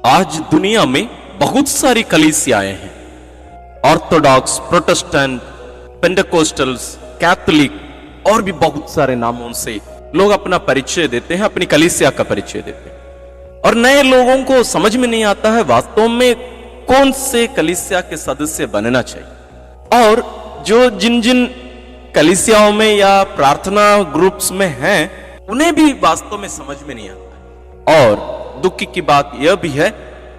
आज दुनिया में बहुत सारी कलीसियाएं हैं। ऑर्थोडॉक्स, प्रोटेस्टेंट, पेंटेकोस्टल्स, कैथोलिक और भी बहुत सारे नामों से लोग अपना परिचय देते हैं, अपनी कलीसिया का परिचय देते हैं। और नए लोगों को समझ में नहीं आता है वास्तव में कौन से कलीसिया के सदस्य बनना चाहिए। और जो जिन जिन कलीसियाओं में या प्रार्थना ग्रुप्स में हैं उन्हें भी वास्तव में समझ में नहीं आता है। और दुख की बात यह भी है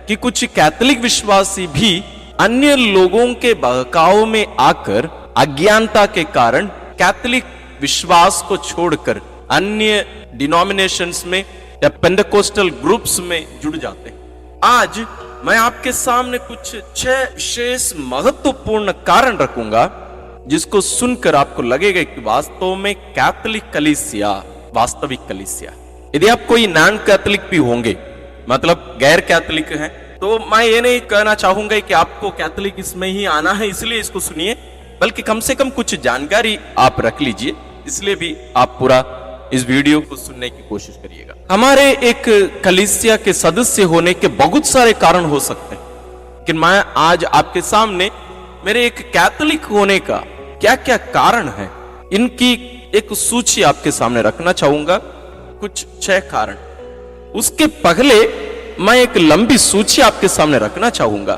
कि कुछ कैथोलिक विश्वासी भी अन्य लोगों के बहकाव में आकर अज्ञानता के कारण कैथोलिक विश्वास को छोड़कर अन्य डिनोमिनेशंस में या पेंटेकोस्टल ग्रुप्स में जुड़ जाते हैं। आज मैं आपके सामने कुछ 6 विशेष महत्वपूर्ण कारण रखूंगा जिसको सुनकर आपको लगेगा कि वास्तव में कैथोलिक कलीसिया वास्तविक कलीसिया। यदि आप कोई नॉन कैथोलिक भी होंगे, मतलब गैर कैथोलिक हैं, तो मैं ये नहीं कहना चाहूंगा कि आपको कैथोलिक इसमें ही आना है इसलिए इसको सुनिए, बल्कि कम से कम कुछ जानकारी आप रख लीजिए। इसलिए भी आप पूरा इस वीडियो को सुनने की कोशिश करिएगा। हमारे एक कलीसिया के सदस्य होने के बहुत सारे कारण हो सकते हैं, लेकिन मैं आज आपके सामने मेरे एक कैथोलिक होने का क्या क्या कारण है इनकी एक सूची आपके सामने रखना चाहूंगा। कुछ 6 कारण। उसके पहले मैं एक लंबी सूची आपके सामने रखना चाहूंगा।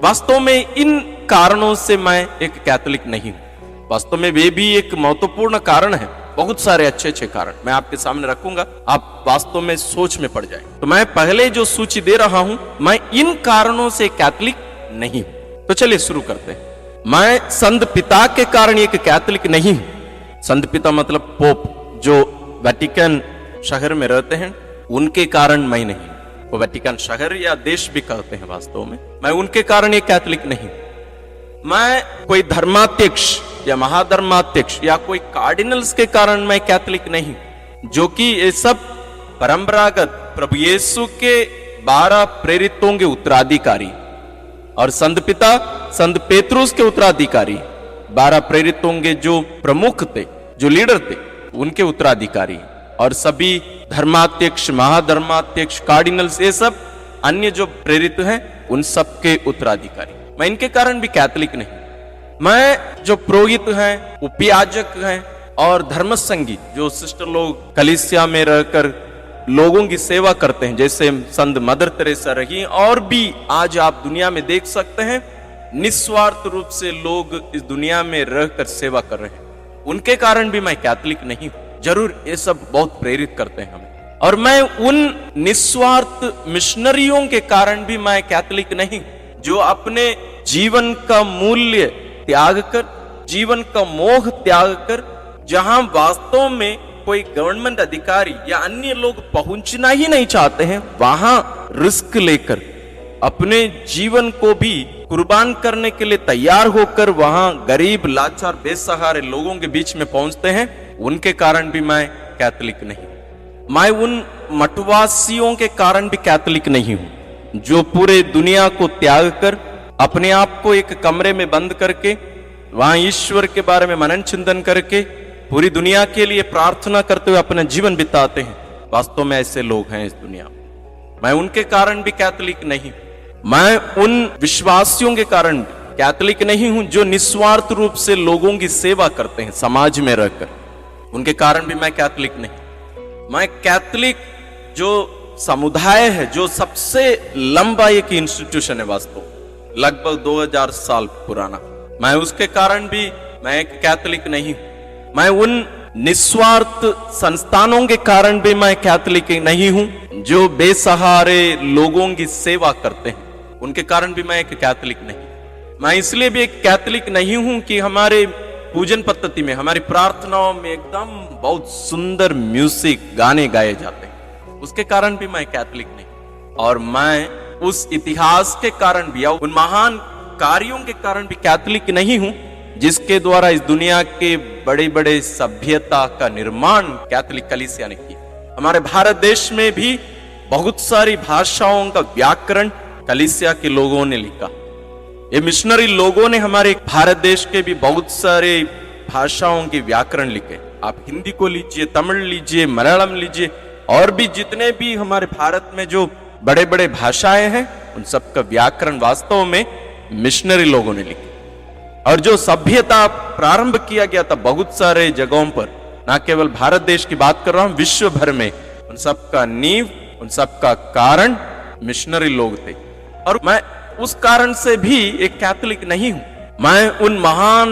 वास्तव में इन कारणों से मैं एक कैथोलिक नहीं हूं। वास्तव में वे भी एक महत्वपूर्ण कारण है। बहुत सारे अच्छे कारण मैं आपके सामने रखूंगा, आप वास्तव में सोच में पड़ जाए। तो मैं पहले जो सूची दे रहा हूं, मैं इन कारणों से कैथोलिक नहीं हूं। तो चलिए शुरू करते हैं। मैं संत पिता के कारण एक कैथोलिक नहीं हूं। संत पिता मतलब पोप, जो वेटिकन शहर में रहते हैं, उनके कारण मैं नहीं। वो वेटिकन शहर या देश भी कहते हैं, वास्तव में मैं उनके कारण एक कैथोलिक नहीं। मैं कोई धर्माध्यक्ष या महाधर्माध्यक्ष या कोई कार्डिनल्स के कारण मैं कैथोलिक नहीं, जो कि ये सब परंपरागत प्रभु यीशु के 12 प्रेरितों के उत्तराधिकारी और संत पिता संत पेत्रुस के उत्तराधिकारी, 12 प्रेरितों के जो प्रमुख थे, जो लीडर थे, उनके उत्तराधिकारी, और सभी धर्माध्यक्ष, महाधर्माध्यक्ष, कार्डिनल्स, ये सब अन्य जो प्रेरित हैं उन सब के उत्तराधिकारी। मैं इनके कारण भी कैथोलिक नहीं। मैं जो पुरोहित हैं, उपयाजक हैं और धर्मसंगी, जो सिस्टर लोग कलीसिया में रहकर लोगों की सेवा करते हैं, जैसे संत मदर तेरेसा रही, और भी आज आप दुनिया में देख सकते हैं निस्वार्थ रूप से लोग इस दुनिया में रहकर सेवा कर रहे हैं, उनके कारण भी मैं कैथोलिक नहीं हूं। जरूर ये सब बहुत प्रेरित करते हैं हमें, और मैं उन निस्वार्थ मिशनरियों के कारण भी मैं कैथोलिक नहीं, जो अपने जीवन का मूल्य त्याग कर, जीवन का मोह त्याग कर, जहां वास्तव में कोई गवर्नमेंट अधिकारी या अन्य लोग पहुंचना ही नहीं चाहते हैं, वहां रिस्क लेकर अपने जीवन को भी कुर्बान करने के लिए तैयार होकर वहां गरीब, लाचार, बेसहारे लोगों के बीच में पहुंचते हैं, उनके कारण भी मैं कैथोलिक नहीं। मैं उन मठवासियों के कारण भी कैथोलिक नहीं हूं, जो पूरे दुनिया को त्याग कर अपने आप को एक कमरे में बंद करके वहां ईश्वर के बारे में मनन चिंतन करके पूरी दुनिया के लिए प्रार्थना करते हुए अपना जीवन बिताते हैं। वास्तव में ऐसे लोग हैं इस दुनिया में। मैं उनके कारण भी कैथोलिक नहीं। मैं उन विश्वासियों के कारण कैथोलिक नहीं हूं जो निस्वार्थ रूप से लोगों की सेवा करते हैं समाज में रहकर, उनके कारण भी मैं कैथोलिक नहीं। मैं कैथोलिक जो समुदाय है, जो सबसे लंबा एक इंस्टीट्यूशन है, वास्तव लगभग 2000 साल पुराना, मैं उसके कारण भी मैं एक कैथोलिक नहीं। मैं उन निस्वार्थ संस्थानों के कारण भी मैं कैथोलिक नहीं हूं, जो बेसहारे लोगों की सेवा करते हैं, उनके कारण भी मैं एक कैथोलिक नहीं। मैं इसलिए भी एक कैथोलिक नहीं हूं कि हमारे पूजन पद्धति में, हमारी प्रार्थनाओं में एकदम बहुत सुंदर म्यूजिक, गाने गाए जाते हैं, उसके कारण भी मैं कैथोलिक नहीं। और मैं उस इतिहास के कारण भी या उन महान कार्यों के कारण भी कैथोलिक नहीं हूं, जिसके द्वारा इस दुनिया के बड़े बड़े सभ्यता का निर्माण कैथोलिक कलीसिया ने किया। हमारे भारत देश में भी बहुत सारी भाषाओं का व्याकरण कलीसिया के लोगों ने लिखा। ये मिशनरी लोगों ने हमारे भारत देश के भी बहुत सारे भाषाओं के व्याकरण लिखे। आप हिंदी को लीजिए, तमिल लीजिए, मलयालम लीजिए, और भी जितने भी हमारे भारत में जो बड़े बड़े भाषाएं हैं, उन सबका व्याकरण वास्तव में मिशनरी लोगों ने लिखी। और जो सभ्यता प्रारंभ किया गया था बहुत सारे जगहों पर, ना केवल भारत देश की बात कर रहा हूं, विश्व भर में, उन सबका नींव, उन सबका कारण मिशनरी लोग थे। और मैं उस कारण से भी एक कैथोलिक नहीं हूं। मैं उन महान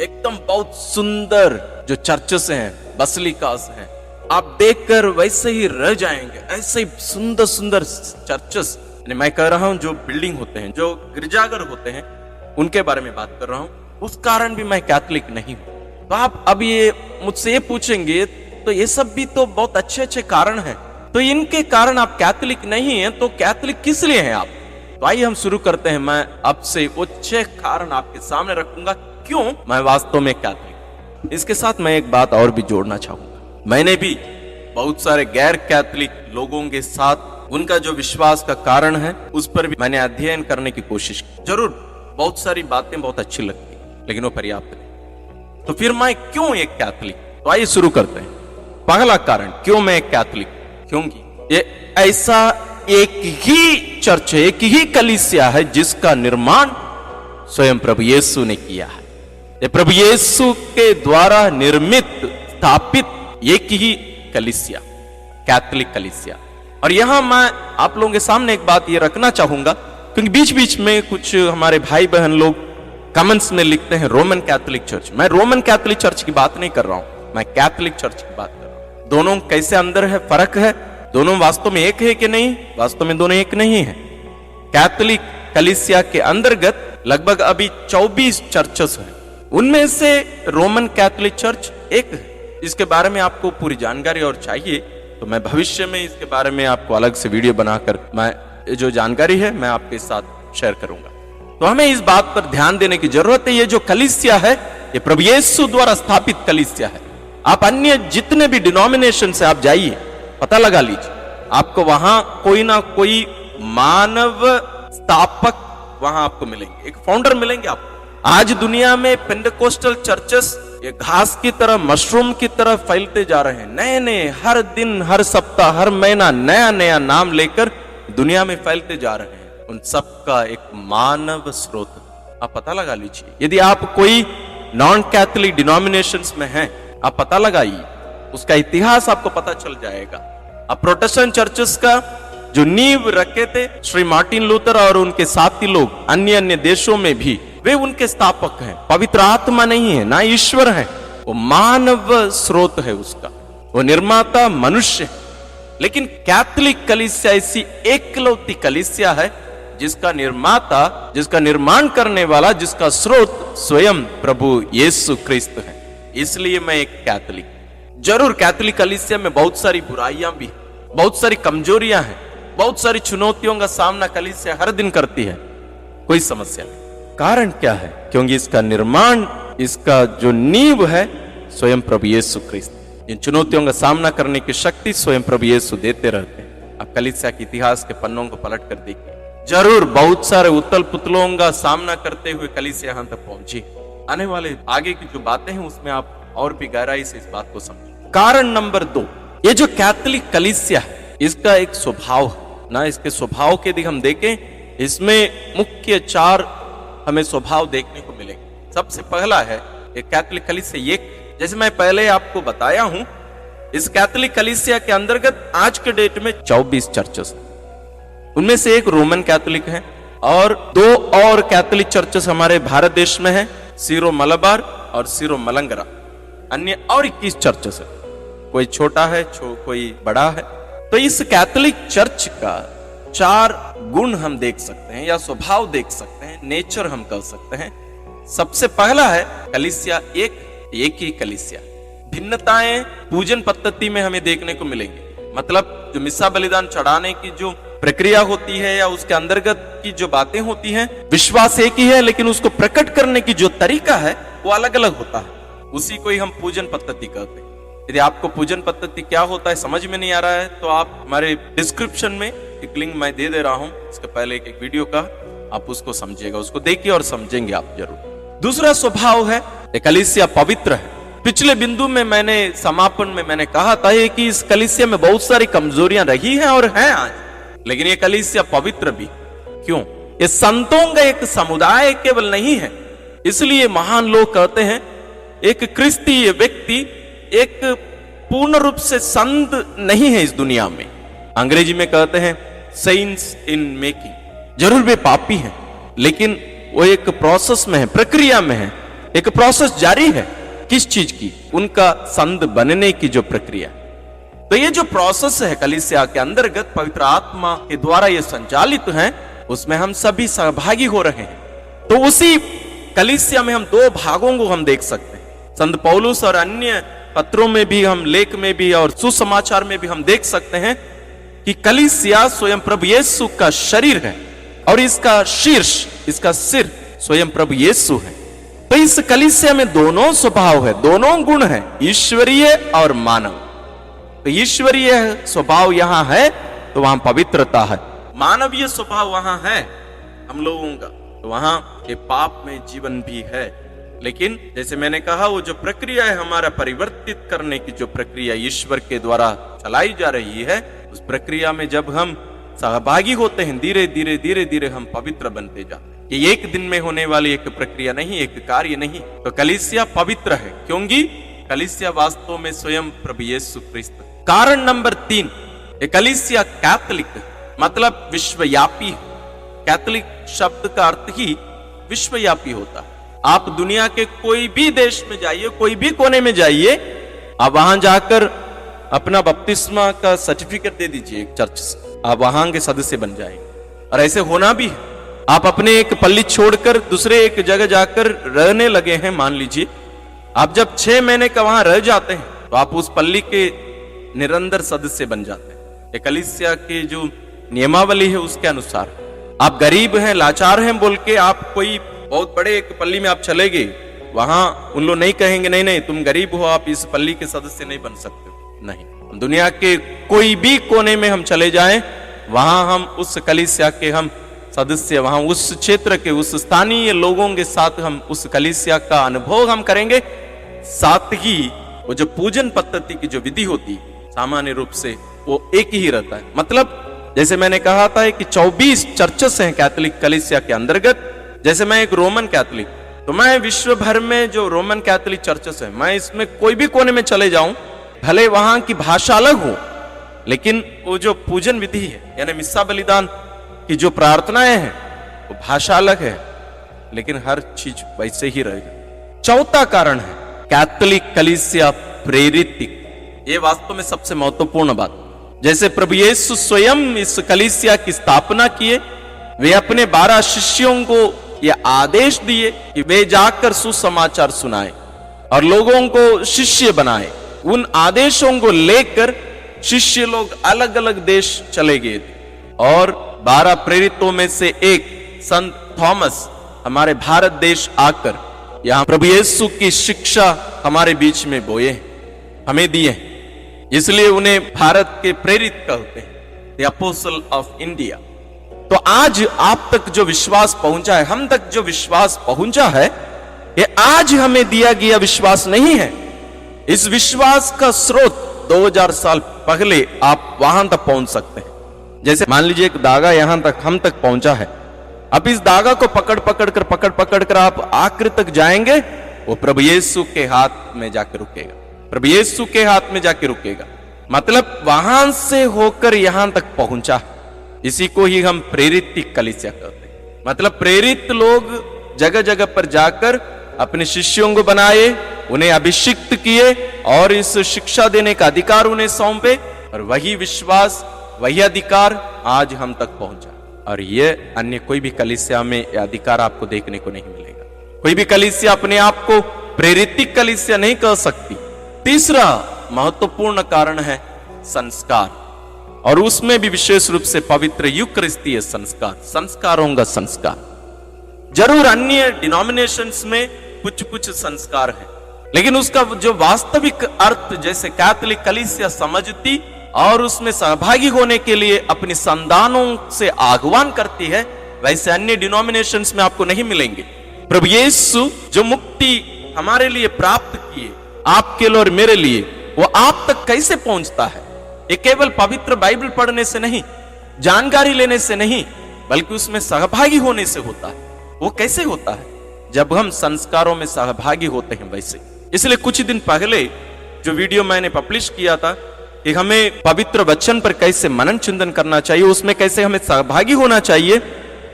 एकदम बहुत सुंदर जो चर्चेस हैं, बसलिकास हैं, आप देखकर वैसे ही रह जाएंगे। ऐसे ही सुंदर सुंदर चर्चेस, मैं कह रहा हूं जो बिल्डिंग होते हैं, जो गिरजाघर होते हैं, उनके बारे में बात कर रहा हूं। उस कारण भी मैं कैथोलिक नहीं हूं। तो आप अब ये मुझसे ये पूछेंगे तो ये सब भी तो बहुत अच्छे अच्छे कारण हैं, तो इनके कारण आप कैथोलिक नहीं हैं, तो कैथोलिक किस लिए हैं आप? तो आइए हम शुरू करते हैं। मैं अब से वो 6 कारण आपके सामने रखूंगा क्यों मैं वास्तव में कैथोलिक। इसके साथ मैं एक बात और भी जोड़ना चाहूंगा। मैंने भी बहुत सारे गैर कैथोलिक लोगों के साथ उनका जो विश्वास का कारण है उस पर भी मैंने अध्ययन करने की कोशिश की। जरूर बहुत सारी बातें बहुत अच्छी लगती, लेकिन वो पर्याप्त नहीं। तो फिर मैं क्यों एक कैथोलिक? तो आइए शुरू करते हैं। पहला कारण क्यों मैं एक कैथोलिक, क्योंकि ये ऐसा एक ही चर्च है, एक ही कलीसिया है जिसका निर्माण स्वयं प्रभु यीशु ने किया है। ये प्रभु यीशु के द्वारा निर्मित स्थापित एक ही कलीसिया, कैथोलिक कलीसिया। और यहां मैं आप लोगों के सामने एक बात ये रखना चाहूंगा, क्योंकि बीच बीच में कुछ हमारे भाई बहन लोग कमेंट्स में लिखते हैं रोमन कैथोलिक चर्च। मैं रोमन कैथोलिक चर्च की बात नहीं कर रहा हूं, मैं कैथोलिक चर्च की बात कर रहा हूं। दोनों कैसे अंदर है, फर्क है, दोनों वास्तव में एक है कि नहीं? वास्तव में दोनों एक नहीं है। कैथोलिक कलीसिया के अंतर्गत लगभग अभी 24 चर्चेस हैं, उनमें से रोमन कैथोलिक चर्च एक है। इसके बारे में आपको पूरी जानकारी और चाहिए तो मैं भविष्य में इसके बारे में आपको अलग से वीडियो बनाकर मैं जो जानकारी है मैं आपके साथ शेयर करूंगा। तो हमें इस बात पर ध्यान देने की जरूरत है, ये जो कलीसिया है ये प्रभु यीशु द्वारा स्थापित कलीसिया है। आप अन्य जितने भी डिनोमिनेशन से आप जाइए, पता लगा लीजिए, आपको वहां कोई ना कोई मानव स्थापक वहां आपको मिलेंगे, एक फाउंडर मिलेंगे आपको। आज दुनिया में पेंटेकोस्टल चर्चेस ये घास की तरह, मशरूम की तरह फैलते जा रहे हैं। नए नए हर दिन, हर सप्ताह, हर महीना नया नया नाम लेकर दुनिया में फैलते जा रहे हैं। उन सब का एक मानव स्रोत आप पता लगा लीजिए। यदि आप कोई नॉन कैथोलिक डिनोमिनेशंस में हैं, आप पता लगाइए, उसका इतिहास आपको पता चल जाएगा। अब प्रोटेस्टेंट चर्चेस का जो नींव रखे थे श्री मार्टिन लूथर और उनके साथी लोग अन्य अन्य देशों में भी, वे उनके स्थापक हैं। पवित्र आत्मा नहीं है, ना ईश्वर है, वो मानव स्रोत है उसका, वो निर्माता मनुष्य है। लेकिन कैथोलिक कलीसिया ऐसी एकलौती कलीसिया है जिसका निर्माता, जिसका निर्माण करने वाला, जिसका स्रोत स्वयं प्रभु यीशु क्रिस्त है। इसलिए मैं एक कैथोलिक। जरूर कैथोलिक कलीसिया में बहुत सारी बुराइयां भी, बहुत सारी कमजोरियां हैं, बहुत सारी चुनौतियों का सामना कलीसिया हर दिन करती है, कोई समस्या नहीं। कारण क्या है? क्योंकि इसका निर्माण, इसका जो नींव है स्वयं प्रभु यीशु क्रिस्त। इन चुनौतियों का सामना करने की शक्ति स्वयं प्रभु यीशु देते रहते हैं। आप कलीसिया के इतिहास के पन्नों को पलट कर देखिए, जरूर बहुत सारे उतल पुतलों का सामना करते हुए कलीसिया यहां तक पहुंची। आने वाले आगे की जो बातें हैं उसमें आप और भी गहराई से इस बात को समझें। कारण नंबर 2, ये जो कैथोलिक कलीसिया है इसका एक स्वभाव है ना। इसके स्वभाव के यदि हम देखें, इसमें मुख्य 4 हमें स्वभाव देखने को मिलेंगे। सबसे पहला है एक कैथोलिक कलीसिया, एक जैसे मैं पहले आपको बताया हूं, इस कैथोलिक कलीसिया के अंतर्गत आज के डेट में 24 चर्चेस, उनमें से एक रोमन कैथोलिक है और 2 और कैथोलिक चर्चेस हमारे भारत देश में है, सीरो मलबार और सीरो मलंगरा। अन्य और 21 चर्चेस है, कोई छोटा है, कोई बड़ा है। तो इस कैथोलिक चर्च का 4 गुण हम देख सकते हैं या स्वभाव देख सकते हैं, नेचर हम कह सकते हैं। सबसे पहला है कलीसिया एक ही कलीसिया। भिन्नताएं पूजन पद्धति में हमें देखने को मिलेंगे, मतलब जो मिस्सा बलिदान चढ़ाने की जो प्रक्रिया होती है या उसके अंतर्गत की जो बातें होती हैं, विश्वास एक ही है, लेकिन उसको प्रकट करने की जो तरीका है वो अलग अलग होता है। उसी को ही हम पूजन पद्धति कहते हैं। यदि आपको पूजन पद्धति क्या होता है समझ में नहीं आ रहा है तो आप हमारे डिस्क्रिप्शन में एक लिंक मैं दे रहा हूं, इसके पहले एक वीडियो का, आप उसको समझिएगा, उसको देखिए और समझेंगे आप जरूर। दूसरा स्वभाव है कलीसिया पवित्र है। पिछले बिंदु में समापन में मैंने कहा था कि इस कलीसिया में बहुत सारी कमजोरियां रही हैं और हैं आज, लेकिन ये कलीसिया पवित्र भी। क्यों? ये संतों का एक समुदाय केवल नहीं है। इसलिए महान लोग कहते हैं एक क्रिस्तीय व्यक्ति एक पूर्ण रूप से संत नहीं है इस दुनिया में। अंग्रेजी में कहते हैं सेंट्स इन मेकिंग। जरूर वे पापी हैं, लेकिन वो एक प्रोसेस में है, प्रक्रिया में है, एक प्रोसेस जारी है। किस चीज की? उनका संत बनने की जो प्रक्रिया। तो ये जो प्रोसेस है कलीसिया के अंतर्गत पवित्र आत्मा के द्वारा ये संचालित है, उसमें हम सभी सहभागी हो रहे हैं। तो उसी कलीसिया में हम दो भागों को हम देख सकते हैं। संत पौलुस और अन्य पत्रों में भी, हम लेख में भी और सुसमाचार में भी हम देख सकते हैं कि कलीसिया स्वयं प्रभु यीशु का शरीर है और इसका शीर्ष, इसका सिर स्वयं प्रभु यीशु है। तो इस कलीसिया में दोनों स्वभाव है, दोनों गुण है, ईश्वरीय और मानव। तो ईश्वरीय स्वभाव यहां है तो वहां पवित्रता है, मानवीय स्वभाव वहां है हम लोगों का, तो वहां ये पाप में जीवन भी है। लेकिन जैसे मैंने कहा, वो जो प्रक्रिया है हमारा परिवर्तित करने की, जो प्रक्रिया ईश्वर के द्वारा चलाई जा रही है, उस प्रक्रिया में जब हम सहभागी होते हैं, धीरे धीरे धीरे धीरे हम पवित्र बनते जाते हैं। ये एक दिन में होने वाली एक प्रक्रिया नहीं, एक कार्य नहीं। तो कलीसिया पवित्र है क्योंकि कलीसिया वास्तव में स्वयं प्रभु यीशु क्रिस्त। कारण नंबर 3, कलीसिया कैथोलिक मतलब विश्वव्यापी। कैथोलिक शब्द का अर्थ ही विश्वव्यापी होता है। आप दुनिया के कोई भी देश में जाइए, कोई भी कोने में जाइए, आप वहां जाकर अपना बपतिस्मा का सर्टिफिकेट दे दीजिए एक चर्च से, आप वहां के सदस्य बन जाएंगे। और ऐसे होना भी है। आप अपने एक पल्ली छोड़कर दूसरे एक जगह जाकर रहने लगे हैं, मान लीजिए आप जब 6 महीने का वहां रह जाते हैं तो आप उस पल्ली के निरंतर सदस्य बन जाते हैं। कलीसिया के जो नियमावली है उसके अनुसार आप गरीब हैं, लाचार हैं बोल के आप कोई बहुत बड़े एक पल्ली में आप चले गए, वहां उन लोग नहीं कहेंगे नहीं नहीं तुम गरीब हो, आप इस पल्ली के सदस्य नहीं बन सकते। नहीं, दुनिया के कोई भी कोने में हम चले जाएं, वहां हम उस कलीसिया के हम सदस्य, वहां उस क्षेत्र के उस स्थानीय लोगों के साथ हम उस कलीसिया का अनुभव हम करेंगे। साथ ही वो जो पूजन पद्धति की जो विधि होती सामान्य रूप से वो एक ही रहता है। मतलब जैसे मैंने कहा था कि 24 चर्चेस हैं कैथोलिक कलीसिया के अंतर्गत। जैसे मैं एक रोमन कैथोलिक, तो मैं विश्व भर में जो रोमन कैथोलिक चर्चेस है, मैं इसमें कोई भी कोने में चले जाऊं, भले वहां की भाषा अलग हो, लेकिन वो जो पूजन विधि है यानी मिस्सा बलिदान की जो प्रार्थनाएं हैं वो भाषा अलग है, लेकिन हर चीज वैसे ही रहेगा। चौथा कारण है कैथोलिक कलीसिया प्रेरित। ये वास्तव में सबसे महत्वपूर्ण बात। जैसे प्रभु यीशु स्वयं इस कलीसिया की स्थापना किए, वे अपने 12 शिष्यों को यह आदेश दिए कि वे जाकर सुसमाचार सुनाए और लोगों को शिष्य बनाए। उन आदेशों को लेकर शिष्य लोग अलग अलग देश चले गए थे और 12 प्रेरितों में से एक संत थॉमस हमारे भारत देश आकर यहां प्रभु यीशु की शिक्षा हमारे बीच में बोए, हमें दिए, इसलिए उन्हें भारत के प्रेरित कहते हैं, द अपोस्टल ऑफ इंडिया। तो आज आप तक जो विश्वास पहुंचा है, हम तक जो विश्वास पहुंचा है, ये आज हमें दिया गया विश्वास नहीं है। इस विश्वास का स्रोत 2000 साल पहले आप वहां तक पहुंच सकते हैं। जैसे मान लीजिए एक धागा यहां तक हम तक पहुंचा है, अब इस धागा को पकड़ पकड़ कर आप आखिर तक जाएंगे, वो प्रभु यीशु के हाथ में जाके रुकेगा, प्रभु यीशु के हाथ में जाके रुकेगा। मतलब वहां से होकर यहां तक पहुंचा, इसी को ही हम प्रेरित कलीसिया कहते हैं। मतलब प्रेरित लोग जगह जगह पर जाकर अपने शिष्यों को बनाए, उन्हें अभिषिक्त किए और इस शिक्षा देने का अधिकार उन्हें सौंपे, और वही विश्वास, वही अधिकार आज हम तक पहुंचा। और ये अन्य कोई भी कलीसिया में यह अधिकार आपको देखने को नहीं मिलेगा। कोई भी कलीसिया अपने आप को प्रेरित कलीसिया नहीं कह सकती। तीसरा महत्वपूर्ण कारण है संस्कार, और उसमें भी विशेष रूप से पवित्र यूकरिस्तीय संस्कार, संस्कारों का संस्कार। जरूर अन्य डिनोमिनेशंस में कुछ कुछ संस्कार है, लेकिन उसका जो वास्तविक अर्थ जैसे कैथोलिक कलीसिया समझती और उसमें सहभागी होने के लिए अपनी संतानों से आह्वान करती है, वैसे अन्य डिनोमिनेशंस में आपको नहीं मिलेंगे। प्रभु यीशु जो मुक्ति हमारे लिए प्राप्त किए, आपके लिए और मेरे लिए, वो आप तक कैसे पहुंचता है? ये केवल पवित्र बाइबल पढ़ने से नहीं, जानकारी लेने से नहीं बल्कि उसमें सहभागी होने से होता है। वो कैसे होता है? जब हम संस्कारों में सहभागी होते हैं वैसे। इसलिए कुछ दिन पहले जो वीडियो मैंने पब्लिश किया था कि हमें पवित्र वचन पर कैसे मनन चिंतन करना चाहिए, उसमें कैसे हमें सहभागी होना चाहिए,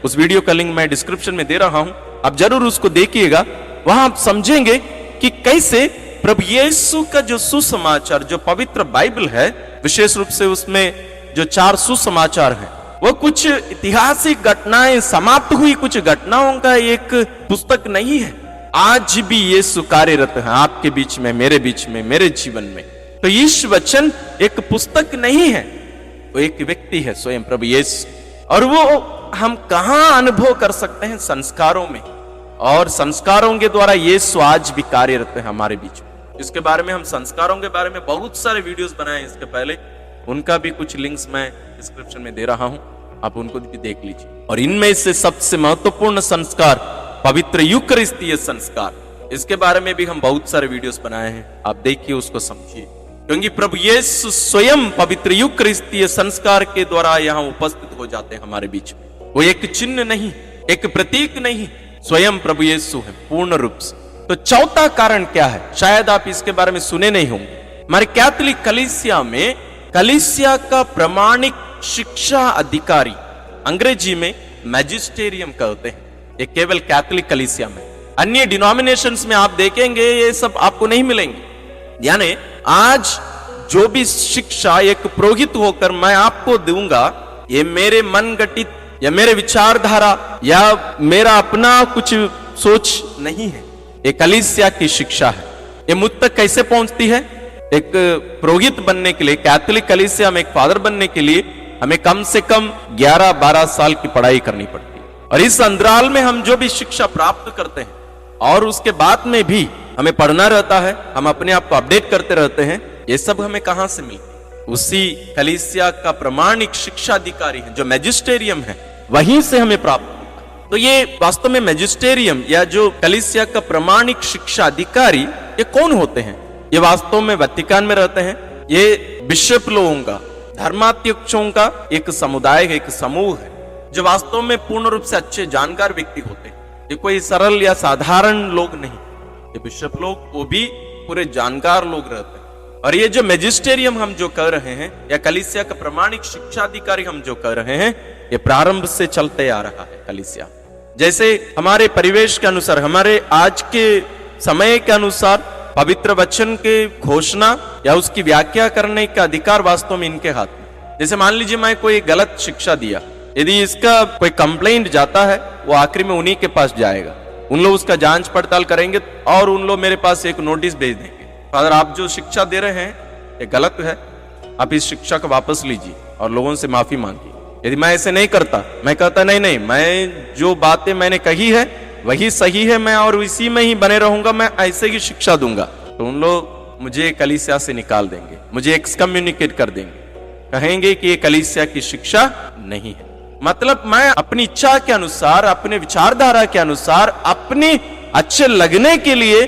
उस वीडियो का लिंक मैं डिस्क्रिप्शन में दे रहा हूं, आप जरूर उसको देखिएगा। वहां आप समझेंगे कि कैसे प्रभु यीशु का जो सुसमाचार, जो पवित्र बाइबल है, विशेष रूप से उसमें जो 4 सुसमाचार हैं, वो कुछ ऐतिहासिक घटनाएं, समाप्त हुई कुछ घटनाओं का एक पुस्तक नहीं है। आज भी यीशु कार्यरत है आपके बीच में, मेरे बीच में, मेरे जीवन में। तो इस वचन एक पुस्तक नहीं है, वो एक व्यक्ति है, स्वयं प्रभु यीशु। और वो हम कहां अनुभव कर सकते हैं? संस्कारों में। और संस्कारों के द्वारा यीशु आज भी कार्यरत है हमारे बीच में। इसके बारे में हम संस्कारों के बारे में बहुत सारे वीडियोस बनाए इसके पहले, उनका भी कुछ लिंक्स मैं डिस्क्रिप्शन में दे रहा हूं, आप उनको भी देख लीजिए। और इनमें से सबसे महत्वपूर्ण संस्कार पवित्र यूकरिस्तीय संस्कार, इसके बारे में भी हम बहुत सारे वीडियोस बनाए हैं, आप देखिए, उसको समझिए। क्योंकि प्रभु यीशु स्वयं पवित्र यूकरिस्तीय संस्कार के द्वारा यहां उपस्थित हो जाते हैं हमारे बीच में। वो एक चिन्ह नहीं, एक प्रतीक नहीं, स्वयं प्रभु यीशु है पूर्ण रूप से। तो चौथा कारण क्या है? शायद आप इसके बारे में सुने नहीं होंगे। हमारे कैथोलिक कलीसिया में कलीसिया का प्रमाणिक शिक्षा अधिकारी, अंग्रेजी में मैजिस्टेरियम कहते हैं, ये केवल कैथोलिक कलीसिया में। अन्य डिनोमिनेशंस में आप देखेंगे ये सब आपको नहीं मिलेंगे। यानी आज जो भी शिक्षा एक पुरोहित होकर मैं आपको दूंगा, ये मेरे मन गठित या मेरे विचारधारा या मेरा अपना कुछ सोच नहीं है, ये कलीसिया की शिक्षा है। ये मुझ तक कैसे पहुंचती है? एक पुरोहित बनने के लिए, कैथोलिक कलीसिया में एक फादर बनने के लिए हमें कम से कम 11-12 साल की पढ़ाई करनी पड़ती है। और इस अंतराल में हम जो भी शिक्षा प्राप्त करते हैं और उसके बाद में भी हमें पढ़ना रहता है, हम अपने आप को अपडेट करते रहते हैं, ये सब हमें कहां से मिलती है? उसी कलीसिया का प्रमाणिक शिक्षा अधिकारी है जो मैजिस्टेरियम है, वहीं से हमें प्राप्त होता है। तो ये वास्तव में मैजिस्टेरियम या जो कलीसिया का प्रमाणिक शिक्षा अधिकारी, ये कौन होते हैं? ये वास्तव में वतिकान में रहते हैं। ये बिशप लोगों का, धर्माध्यक्षों का एक समुदाय है, एक समूह है, जो वास्तव में पूर्ण रूप से अच्छे जानकार व्यक्ति होते हैं। ये कोई सरल या साधारण लोग नहीं, ये बिशप लोग वो भी पूरे जानकार लोग रहते हैं। और ये जो मैजिस्टेरियम हम जो कर रहे हैं या कलीसिया का प्रमाणिक शिक्षा अधिकारी हम जो कर रहे हैं, ये प्रारंभ से चलते आ रहा है कलीसिया। जैसे हमारे परिवेश के अनुसार, हमारे आज के समय के अनुसार पवित्र वचन के घोषणा या उसकी व्याख्या करने का अधिकार वास्तव में इनके हाथ में। जैसे मान लीजिए मैं कोई गलत शिक्षा दिया, यदि इसका कोई कंप्लेंट जाता है, वो आखिरी में उन्हीं के पास जाएगा। उन लोग उसका जांच पड़ताल करेंगे और उन लोग मेरे पास एक नोटिस भेज देंगे, फादर आप जो शिक्षा दे रहे हैं ये गलत है, आप इस शिक्षा को वापस लीजिए और लोगों से माफी मांगिए। यदि मैं ऐसे नहीं करता, मैं कहता नहीं, मैं जो बातें मैंने कही है वही सही है, मैं और इसी में ही बने रहूंगा, मैं ऐसे ही शिक्षा दूंगा, तो उन लोग मुझे कलीसिया से निकाल देंगे, मुझे एक्सकम्युनिकेट कर देंगे, कहेंगे कि ये कलीसिया की शिक्षा नहीं है। मतलब मैं अपनी इच्छा के अनुसार, अपने विचारधारा के अनुसार, अपने अच्छे लगने के लिए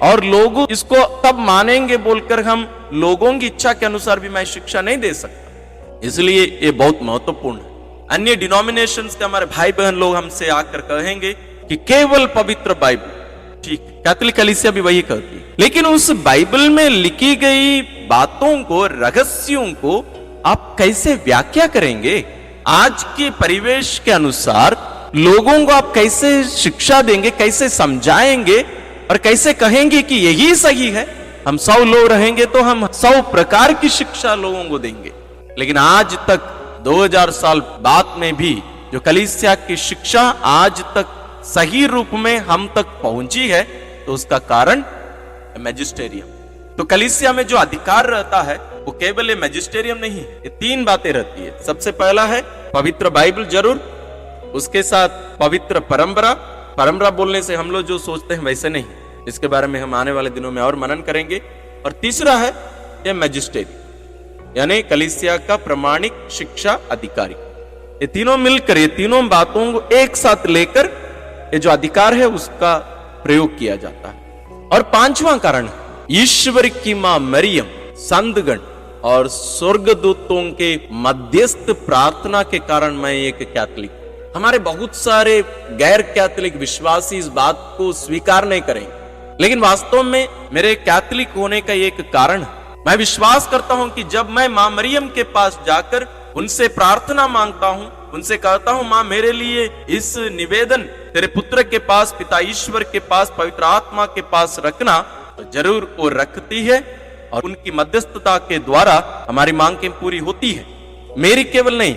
और लोग इसको तब मानेंगे बोलकर हम लोगों की इच्छा के अनुसार भी मैं शिक्षा नहीं दे सकता। इसलिए ये बहुत महत्वपूर्ण है। अन्य डिनोमिनेशंस के हमारे भाई बहन लोग हमसे आकर कहेंगे कि केवल पवित्र बाइबल, ठीक, कैथोलिक कलीसिया भी वही कहती है, लेकिन उस बाइबल में लिखी गई बातों को, रहस्यों को आप कैसे व्याख्या करेंगे? आज के परिवेश के अनुसार लोगों को आप कैसे शिक्षा देंगे, कैसे समझाएंगे और कैसे कहेंगे कि यही सही है? हम 100 लोग रहेंगे तो हम 100 प्रकार की शिक्षा लोगों को देंगे, लेकिन आज तक 2000 साल बाद में भी जो कलीसिया की शिक्षा आज तक सही रूप में हम तक पहुंची है, तो उसका कारण मैजिस्टेरियम। तो कलीसिया में जो अधिकार रहता है वो केवल मैजिस्टेरियम नहीं है, ये 3 बातें रहती है। सबसे पहला है पवित्र बाइबल जरूर, उसके साथ पवित्र परंपरा। परंपरा बोलने से हम लोग जो सोचते हैं वैसे नहीं, इसके बारे में हम आने वाले दिनों में और मनन करेंगे। और तीसरा है ये मैजिस्टेरियम, यानी कलीसिया का प्रमाणिक शिक्षा अधिकारी। ये तीनों मिलकर, ये तीनों बातों को एक साथ लेकर ये जो अधिकार है उसका प्रयोग किया जाता है। और 5वां कारण है ईश्वर की मां मरियम, संतगण, और स्वर्गदूतों के मध्यस्थ प्रार्थना के कारण मैं एक कैथोलिक। हमारे बहुत सारे गैर कैथोलिक विश्वासी इस बात को स्वीकार नहीं करेंगे, लेकिन वास्तव में मेरे कैथोलिक होने का एक कारण है। मैं विश्वास करता हूं कि जब मैं मां मरियम के पास जाकर उनसे प्रार्थना मांगता हूं, उनसे कहता हूं मां मेरे लिए इस निवेदन तेरे पुत्र के पास, पिता ईश्वर के पास, पवित्र आत्मा के पास रखना, तो जरूर वो रखती है और उनकी मध्यस्थता के द्वारा हमारी मांगें पूरी होती है। मेरी केवल नहीं,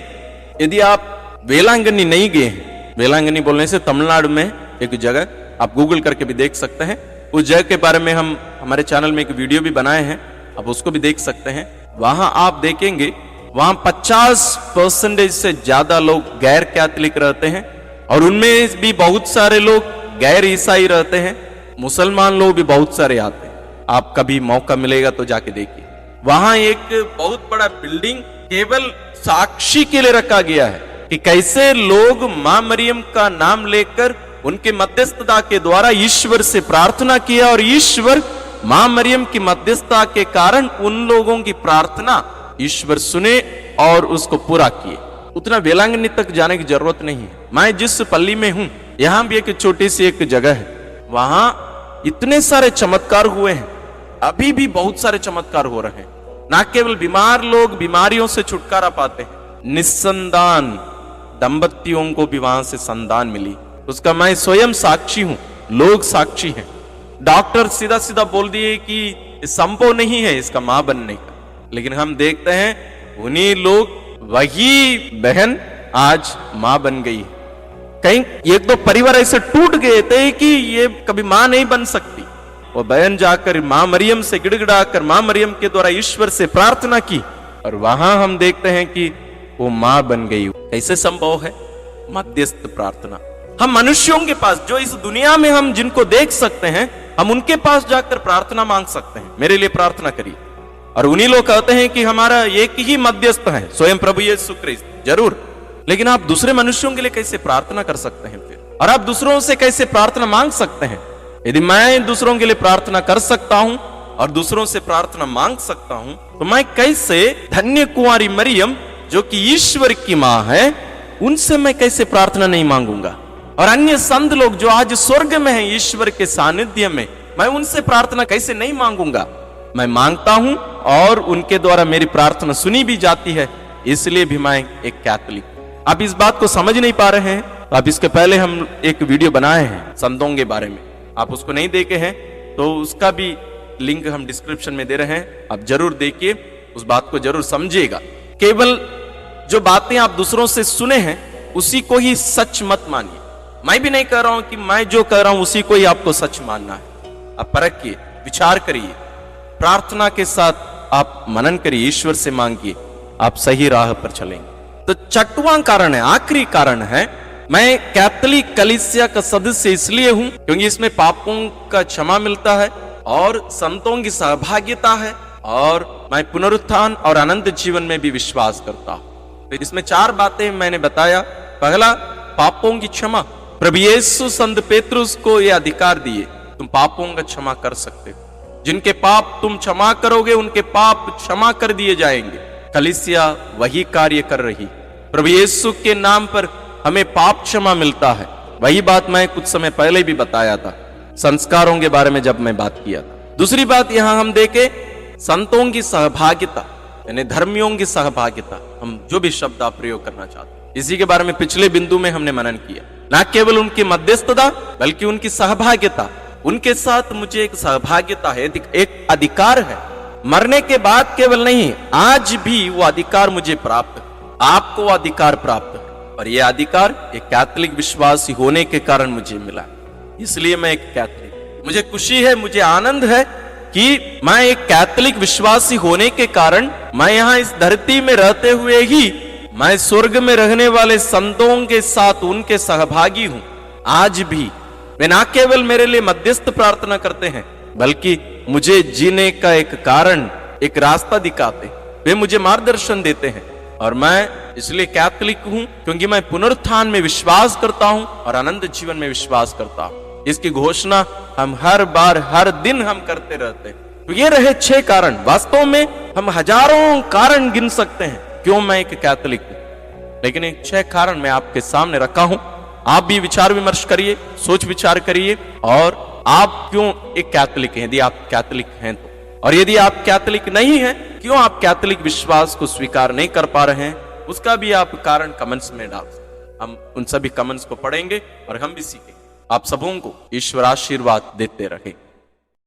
यदि आप वेलांगनी नहीं गए हैं, वेलांगनी बोलने से तमिलनाडु में एक जगह आप गूगल करके भी देख सकते हैं, उस जगह के बारे में हम हमारे चैनल में एक वीडियो भी बनाए हैं, आप उसको भी देख सकते हैं। वहां आप देखेंगे वहां 50% से ज्यादा लोग गैर कैथोलिक रहते हैं और उनमें भी बहुत सारे लोग गैर ईसाई रहते हैं। मुसलमान लोग भी बहुत सारे आते हैं। आप कभी मौका मिलेगा तो जाके देखिए। वहां एक बहुत बड़ा बिल्डिंग केवल साक्षी के लिए रखा गया है कि कैसे लोग मां मरियम का नाम लेकर उनके मध्यस्थता के द्वारा ईश्वर से प्रार्थना किया और ईश्वर मां मरियम की मध्यस्थता के कारण उन लोगों की प्रार्थना ईश्वर सुने और उसको पूरा किए। उतना वेलांगनी तक जाने की जरूरत नहीं है। मैं जिस पल्ली में हूं, यहां भी एक छोटी सी एक जगह है, वहां इतने सारे चमत्कार हुए हैं, अभी भी बहुत सारे चमत्कार हो रहे हैं। ना केवल बीमार लोग बीमारियों से छुटकारा पाते हैं, निस्संतान दंपतियों को भी वहां से संतान मिली, उसका मैं स्वयं साक्षी हूं, लोग साक्षी हैं। डॉक्टर सीधा सीधा बोल दिए कि संभव नहीं है इसका मां बनने का, लेकिन हम देखते हैं उन्हीं लोग, वही बहन आज मां बन गई। कहीं एक दो परिवार ऐसे टूट गए थे कि ये कभी मां नहीं बन सकती, वो बहन जाकर मां मरियम से गिड़गिड़ाकर मां मरियम के द्वारा ईश्वर से प्रार्थना की और वहां हम देखते हैं कि वो मां बन गई। कैसे संभव है? मध्यस्थ प्रार्थना। हम मनुष्यों के पास, जो इस दुनिया में हम जिनको देख सकते हैं, हम उनके पास जाकर प्रार्थना मांग सकते हैं, मेरे लिए प्रार्थना करिए। और उन्हीं लोग कहते हैं कि हमारा एक ही मध्यस्थ है, स्वयं प्रभु यीशु ख्रिस्त। जरूर, लेकिन आप दूसरे मनुष्यों के लिए कैसे प्रार्थना कर सकते हैं फिर? और आप दूसरों से कैसे प्रार्थना मांग सकते हैं? यदि मैं दूसरों के लिए प्रार्थना कर सकता हूं और दूसरों से प्रार्थना मांग सकता हूं, तो मैं कैसे धन्य कुंवारी मरियम जो कि ईश्वर की मां है, उनसे मैं कैसे प्रार्थना नहीं मांगूंगा? और अन्य संत लोग जो आज स्वर्ग में हैं ईश्वर के सानिध्य में, मैं उनसे प्रार्थना कैसे नहीं मांगूंगा? मैं मांगता हूं और उनके द्वारा मेरी प्रार्थना सुनी भी जाती है, इसलिए भी मैं एक कैथोलिक। आप इस बात को समझ नहीं पा रहे हैं, तो आप इसके पहले हम एक वीडियो बनाए हैं संतों के बारे में, आप उसको नहीं देखे हैं तो उसका भी लिंक हम डिस्क्रिप्शन में दे रहे हैं, आप जरूर देखिए, उस बात को जरूर समझिएगा। केवल जो बातें आप दूसरों से सुने हैं उसी को ही सच मत मानिए। मैं भी नहीं कह रहा हूं कि मैं जो कह रहा हूं उसी को ही आपको सच मानना है। आप परखिए, विचार करिए, प्रार्थना के साथ आप मनन करिए, ईश्वर से मांगिए, आप सही राह पर चलेंगे। तो छठवां कारण है, आखिरी कारण है, मैं कैथोलिक कलीसिया का सदस्य इसलिए हूं क्योंकि इसमें पापों का क्षमा मिलता है और संतों की सहभागिता है और मैं पुनरुत्थान और अनंत जीवन में भी विश्वास करता हूं। तो इसमें 4 बातें मैंने बताया। पहला, पापों की क्षमा। प्रभु यीशु संत पेतरुस को यह अधिकार दिए, तुम पापों का क्षमा कर सकते हो। जिनके पाप तुम क्षमा करोगे उनके पाप क्षमा कर दिए जाएंगे। कलीसिया वही कार्य कर रही। प्रभु यीशु के नाम पर हमें पाप क्षमा मिलता है। वही बात मैं कुछ समय पहले भी बताया था, संस्कारों के बारे में जब मैं बात किया था। दूसरी बात यहां हम देखें, संतों की सहभागिता, यानी धर्मियों की सहभागिता। हम जो भी शब्द आप प्रयोग करना चाहते हैं, इसी के बारे में पिछले बिंदु में हमने मनन किया। न केवल उनकी मध्यस्थता बल्कि उनकी सहभागिता, उनके साथ मुझे एक सहभागिता है, एक अधिकार है। मरने के बाद केवल नहीं, आज भी वो अधिकार मुझे प्राप्त है, आपको अधिकार प्राप्त है। और यह अधिकार एक कैथोलिक विश्वासी होने के कारण मुझे मिला, इसलिए मैं एक कैथोलिक। मुझे खुशी है, मुझे आनंद है कि मैं एक कैथोलिक विश्वासी होने के कारण मैं यहां इस धरती में रहते हुए ही मैं स्वर्ग में रहने वाले संतों के साथ उनके सहभागी हूं। आज भी वे न केवल मेरे लिए मध्यस्थ प्रार्थना करते हैं बल्कि मुझे जीने का एक कारण, एक रास्ता दिखाते, वे मुझे मार्गदर्शन देते हैं। और मैं इसलिए कैथोलिक हूं क्योंकि मैं पुनरुत्थान में विश्वास करता हूं और अनंत जीवन में विश्वास करता हूं। इसकी घोषणा हम हर बार, हर दिन हम करते रहते हैं। तो ये रहे 6 कारण। वास्तव में हम हजारों कारण गिन सकते हैं क्यों मैं एक कैथोलिक हूं, लेकिन एक 6 कारण मैं आपके सामने रखा हूं। आप भी विचार विमर्श करिए, सोच विचार करिए, और आप क्यों एक कैथोलिक हैं, यदि आप कैथोलिक हैं तो। और यदि आप कैथोलिक नहीं हैं, क्यों आप कैथोलिक विश्वास को स्वीकार नहीं कर पा रहे हैं, उसका भी आप कारण कमेंट्स में डाल सकते। हम उन सभी कमेंट्स को पढ़ेंगे और हम भी सीखेंगे। आप सबों को ईश्वर आशीर्वाद देते रहे।